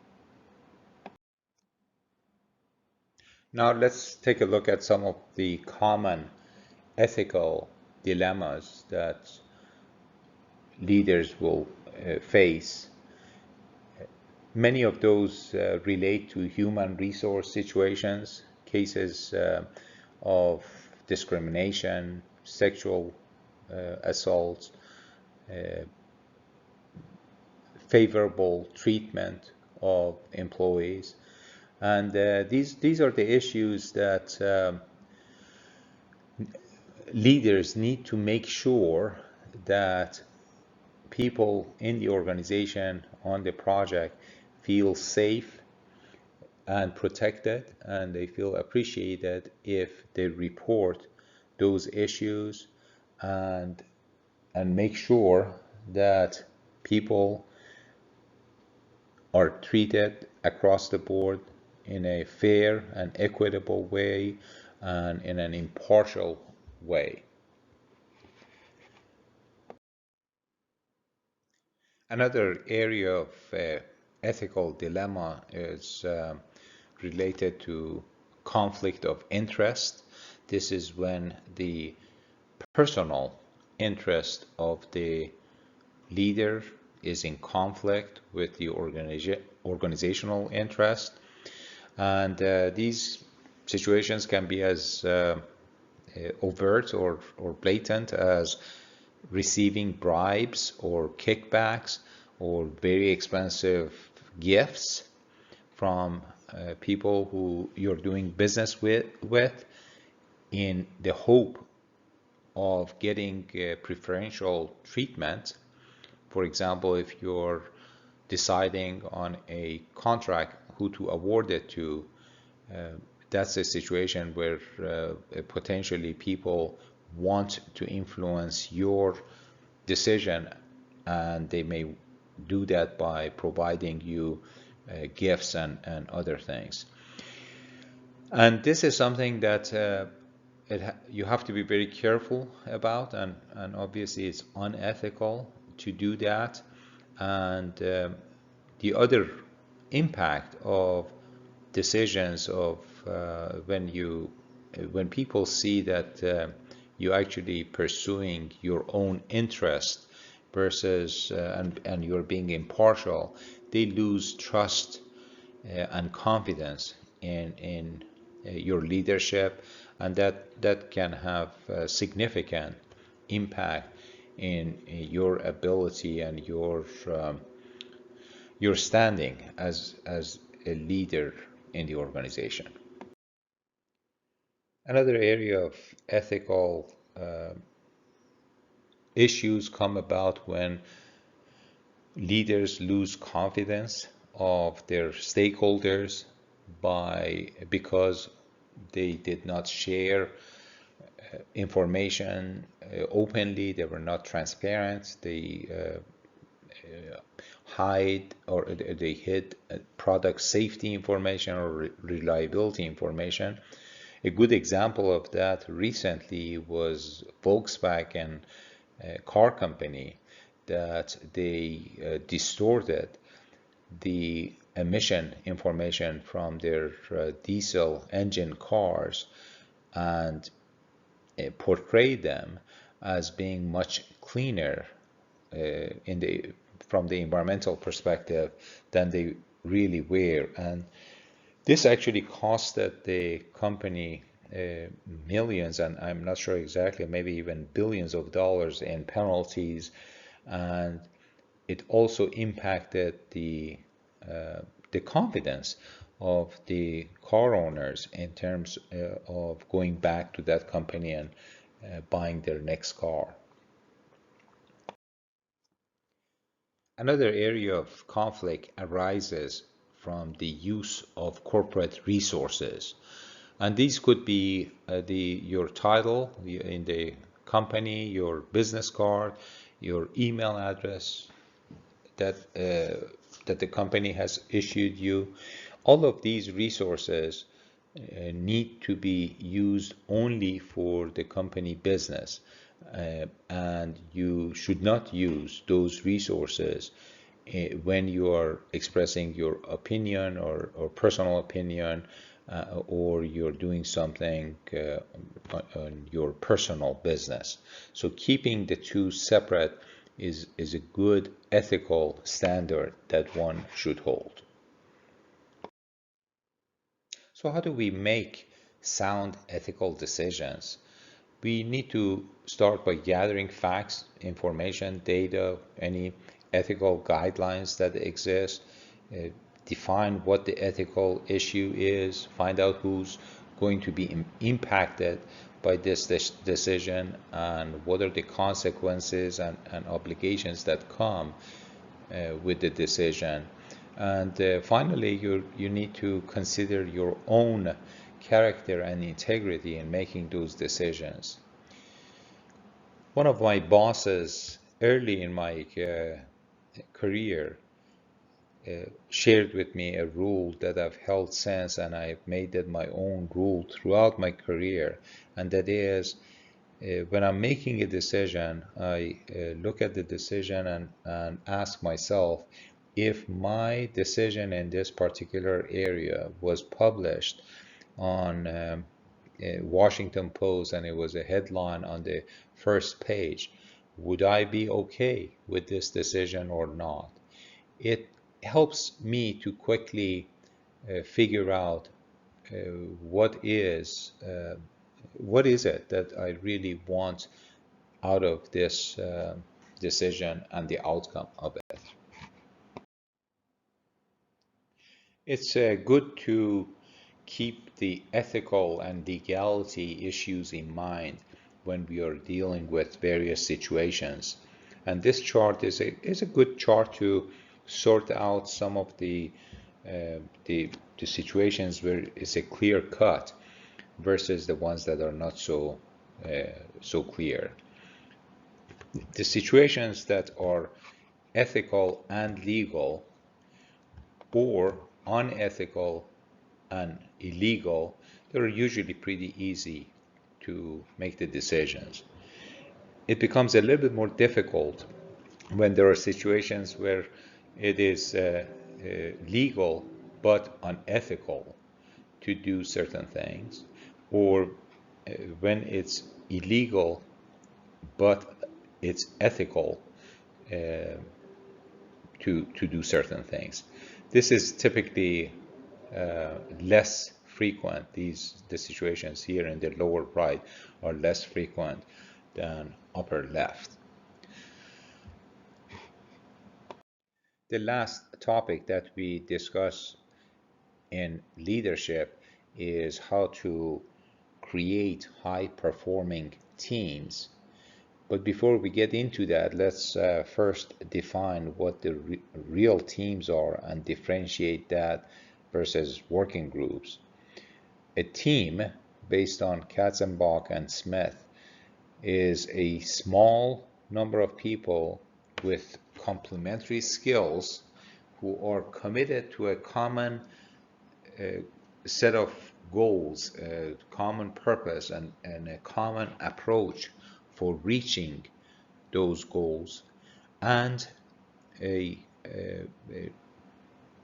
Now let's take a look at some of the common ethical dilemmas that leaders will face. Many of those relate to human resource situations, cases of discrimination, sexual assaults, favorable treatment of employees. And these are the issues that leaders need to make sure that people in the organization on the project feel safe and protected, and they feel appreciated if they report those issues, and make sure that people are treated across the board in a fair and equitable way and in an impartial way. Another area of ethical dilemma is related to conflict of interest. This is when the personal interest of the leader is in conflict with the organizational interest. And these situations can be as overt or blatant as receiving bribes or kickbacks or very expensive gifts from people who you're doing business with in the hope of getting preferential treatment. For example, if you're deciding on a contract who to award it to, that's a situation where potentially people want to influence your decision, and they may do that by providing you gifts and other things. And this is something that you have to be very careful about, and obviously it's unethical to do that. And the other impact of decisions of when people see that you actually pursuing your own interest versus and you're being impartial, they lose trust and confidence in your leadership, and that can have a significant impact in your ability and your standing as a leader in the organization. Another area of ethical issues come about when leaders lose confidence of their stakeholders because they did not share information openly, they were not transparent, they hide or they hid product safety information or reliability information. A good example of that recently was Volkswagen car company, that they distorted the emission information from their diesel engine cars and portrayed them as being much cleaner from the environmental perspective than they really were. And this actually costed the company millions, and I'm not sure exactly, maybe even billions of dollars in penalties. And it also impacted the confidence of the car owners in terms of going back to that company and buying their next car. Another area of conflict arises from the use of corporate resources. And these could be your title in the company, your business card, your email address that the company has issued you. All of these resources need to be used only for the company business, and you should not use those resources when you are expressing your opinion or personal opinion, or you're doing something on your personal business. So keeping the two separate is a good ethical standard that one should hold. So how do we make sound ethical decisions? We need to start by gathering facts, information, data, any ethical guidelines that exist, define what the ethical issue is, find out who's going to be impacted by this decision, and what are the consequences and obligations that come with the decision. And finally, you need to consider your own character and integrity in making those decisions. One of my bosses early in my career shared with me a rule that I've held since, and I've made it my own rule throughout my career, and that is when I'm making a decision, I look at the decision and ask myself, if my decision in this particular area was published on Washington Post and it was a headline on the first page, would I be okay with this decision or not? It helps me to quickly figure out uh, what is uh, what is it that I really want out of this decision and the outcome of it. It's good to keep the ethical and legality issues in mind when we are dealing with various situations. And this chart is a good chart to sort out some of uh, the, the situations where it's a clear cut versus the ones that are not so clear. The situations that are ethical and legal, or unethical and illegal, they're usually pretty easy to make the decisions. It becomes a little bit more difficult when there are situations where it is legal but unethical to do certain things, or when it's illegal but it's ethical uh, to do certain things. This is typically less frequent. The situations here in the lower right are less frequent than upper left. The last topic that we discuss in leadership is how to create high performing teams. But before we get into that, let's first define what the real teams are and differentiate that versus working groups. A team, based on Katzenbach and Smith, is a small number of people with complementary skills who are committed to a common uh, set of goals, a common purpose, and a common approach for reaching those goals, and a, a,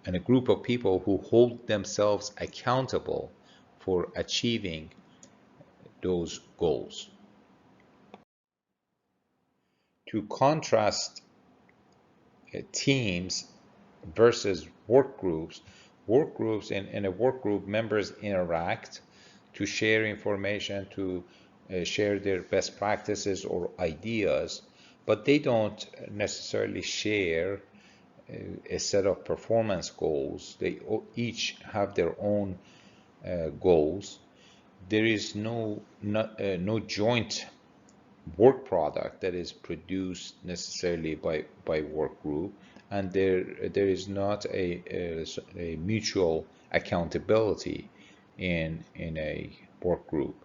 and a group of people who hold themselves accountable for achieving those goals. To contrast teams versus work groups in a work group, members interact to share information, to share their best practices or ideas, but they don't necessarily share a set of performance goals. They each have their own goals. There is no joint work product that is produced necessarily by work group, and there is not a mutual accountability in a work group.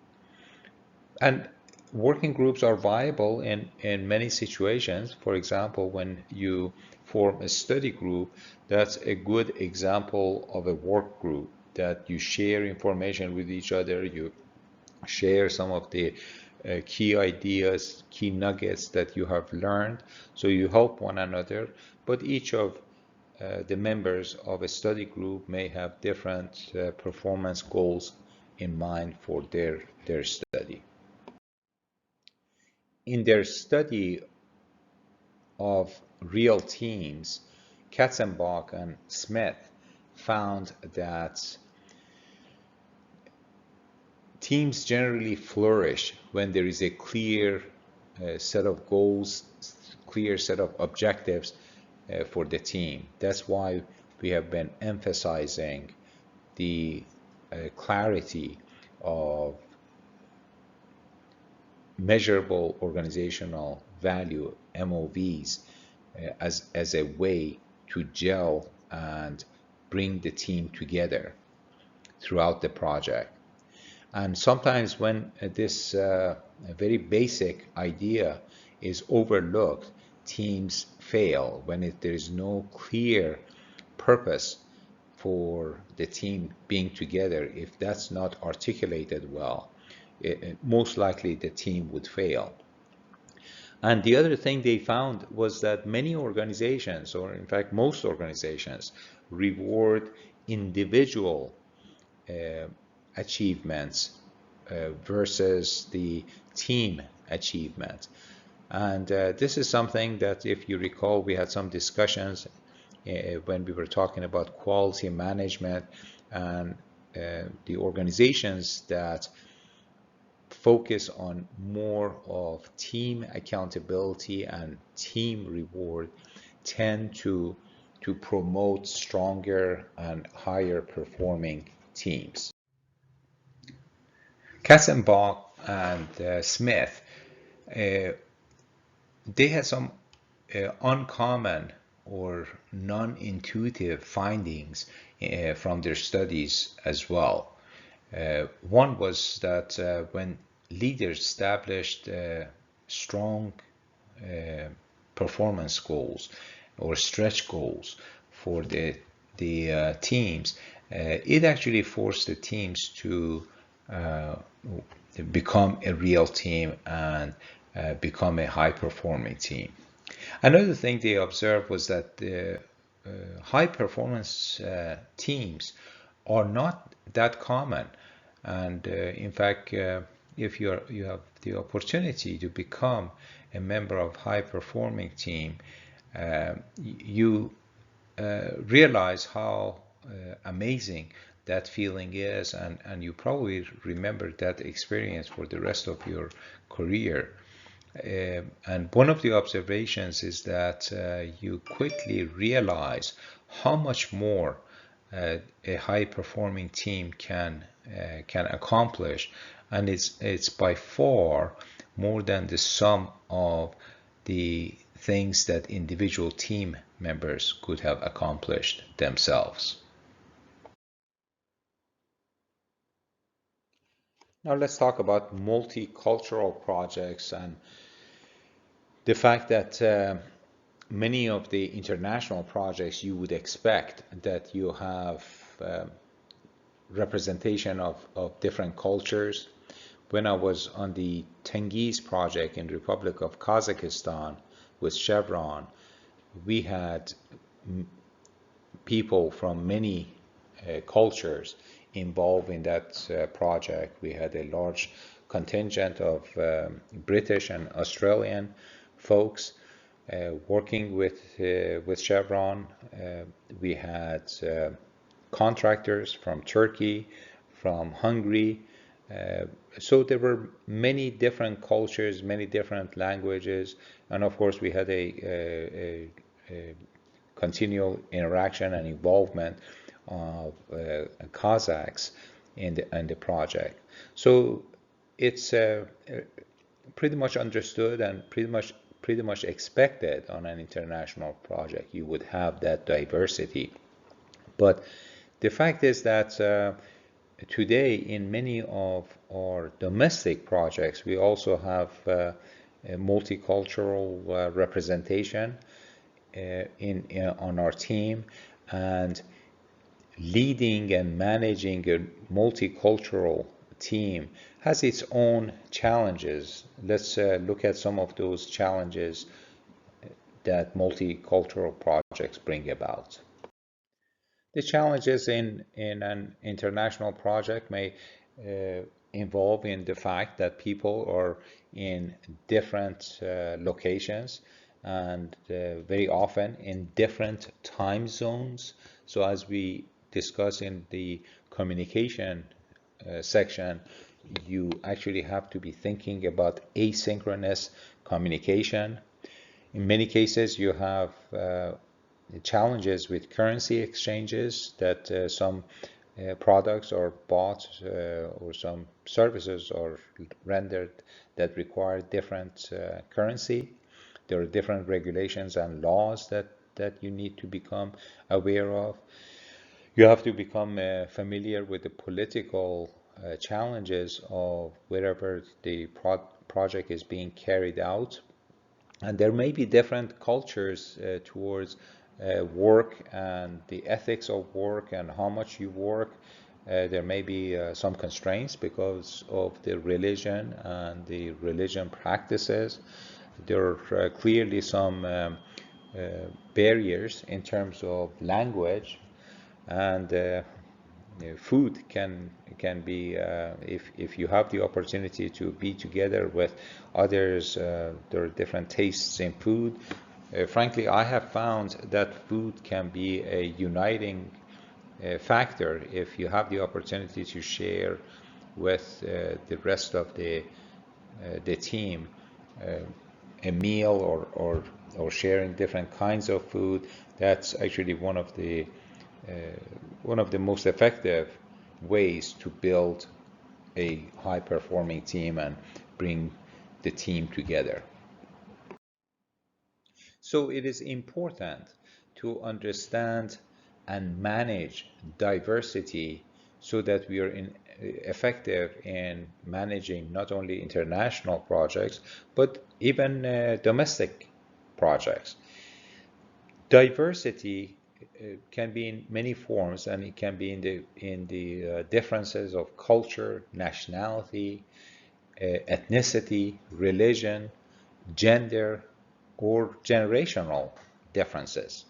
And working groups are viable in many situations. For example, when you form a study group, that's a good example of a work group, that you share information with each other, you share some of the key ideas, key nuggets that you have learned, so you help one another. But each of the members of a study group may have different performance goals in mind for their study. In their study of real teams, Katzenbach and Smith found that teams generally flourish when there is a clear set of goals, clear set of objectives for the team. That's why we have been emphasizing the clarity of measurable organizational value, MOVs, as a way to gel and bring the team together throughout the project. And sometimes when this very basic idea is overlooked, teams fail when there is no clear purpose for the team being together. If that's not articulated well, most likely the team would fail. And the other thing they found was that many organizations, or in fact most organizations, reward individual achievements versus the team achievement. And this is something that, if you recall, we had some discussions when we were talking about quality management, and the organizations that focus on more of team accountability and team reward tend to promote stronger and higher performing teams. Katzenbach and Smith, they had some uncommon or non-intuitive findings from their studies as well. One was that when leaders established strong performance goals or stretch goals for the teams, it actually forced the teams to become a real team and become a high-performing team. Another thing they observed was that the high-performance teams are not that common, and in fact, if you have the opportunity to become a member of high-performing team, you realize how amazing that feeling is, and you probably remember that experience for the rest of your career. And one of the observations is that you quickly realize how much more a high-performing team can accomplish, and it's by far more than the sum of the things that individual team members could have accomplished themselves. Now let's talk about multicultural projects and the fact that many of the international projects, you would expect that you have representation of different cultures. When I was on the Tengiz project in the Republic of Kazakhstan with Chevron, we had people from many cultures involved in that project. We had a large contingent of British and Australian folks working with Chevron. We had contractors from Turkey, from Hungary. So there were many different cultures, many different languages, and of course we had a continual interaction and involvement of Kazakhs in the project. So it's pretty much understood and pretty much expected on an international project. You would have that diversity. But the fact is that today in many of our domestic projects, we also have a multicultural representation on our team, and leading and managing a multicultural team has its own challenges. Let's look at some of those challenges that multicultural projects bring about. The challenges in an international project may involve in the fact that people are in different locations and very often in different time zones. So as we discuss in the communication section, you actually have to be thinking about asynchronous communication. In many cases, you have challenges with currency exchanges that some products are bought or some services are rendered that require different currency. There are different regulations and laws that you need to become aware of. You have to become familiar with the political challenges of wherever the project is being carried out. And there may be different cultures towards work and the ethics of work and how much you work. There may be some constraints because of the religion and the religion practices. There are clearly some barriers in terms of language, and food can be if you have the opportunity to be together with others. There are different tastes in food. Frankly, I have found that food can be a uniting factor if you have the opportunity to share with the rest of the team a meal or sharing different kinds of food. That's actually one of the most effective ways to build a high performing team and bring the team together. So it is important to understand and manage diversity so that we are effective in managing not only international projects but even domestic projects. Diversity can be in many forms, and it can be in the differences of culture, nationality, ethnicity, religion, gender, or generational differences.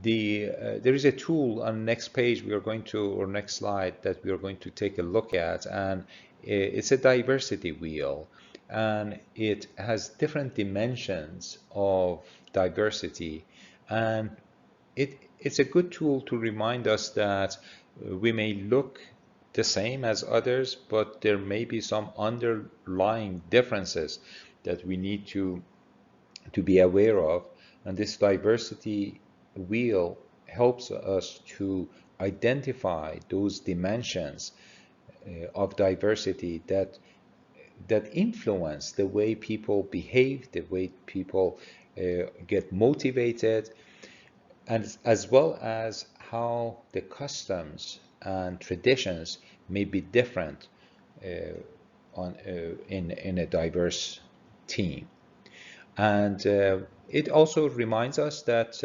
There is a tool on the next page we are going to, or next slide, that we are going to take a look at, and it's a diversity wheel, and it has different dimensions of diversity, and it's a good tool to remind us that we may look the same as others, but there may be some underlying differences that we need to be aware of. And this diversity wheel helps us to identify those dimensions of diversity that influence the way people behave, the way people get motivated, and as well as how the customs and traditions may be different in a diverse team. And it also reminds us that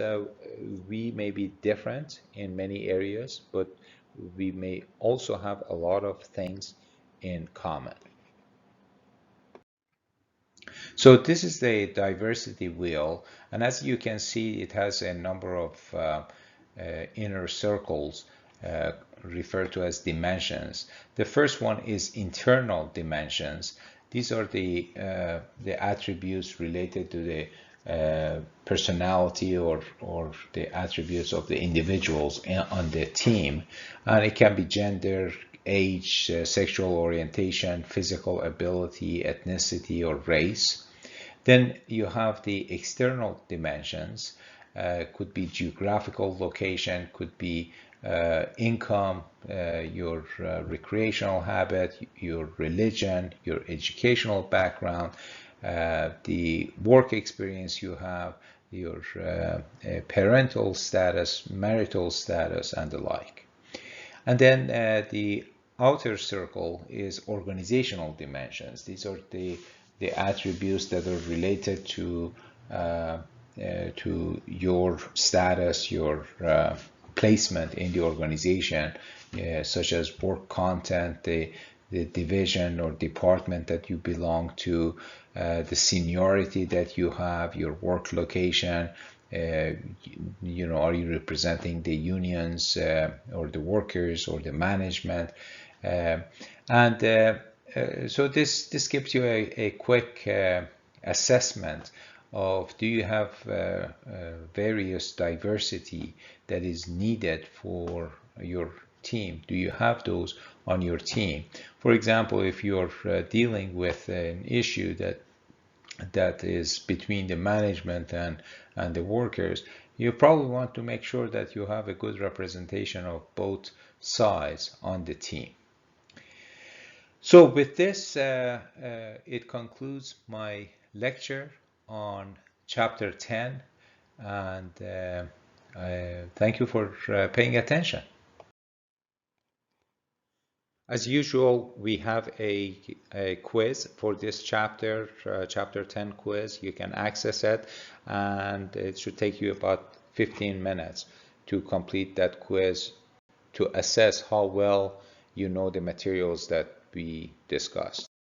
we may be different in many areas, but we may also have a lot of things in common. So this is the diversity wheel, and as you can see, it has a number of inner circles referred to as dimensions. The first one is internal dimensions. These are the attributes related to the personality or the attributes of the individuals on the team, and it can be gender, age, sexual orientation, physical ability, ethnicity, or race. Then you have the external dimensions. Could be geographical location, could be income, your recreational habit, your religion, your educational background, the work experience you have, your parental status, marital status, and the like. And then the outer circle is organizational dimensions. These are the attributes that are related to your status, your placement in the organization, such as work content, the division or department that you belong to, the seniority that you have, your work location. Are you representing the unions or the workers or the management? So this gives you a quick assessment of, do you have various diversity that is needed for your team? Do you have those on your team? For example, if you're dealing with an issue that that is between the management and the workers, you probably want to make sure that you have a good representation of both sides on the team. So with this, it concludes my lecture on chapter 10, and thank you for paying attention. As usual, we have a quiz for this chapter, chapter 10 quiz. You can access it, and it should take you about 15 minutes to complete that quiz to assess how well you know the materials that we discussed.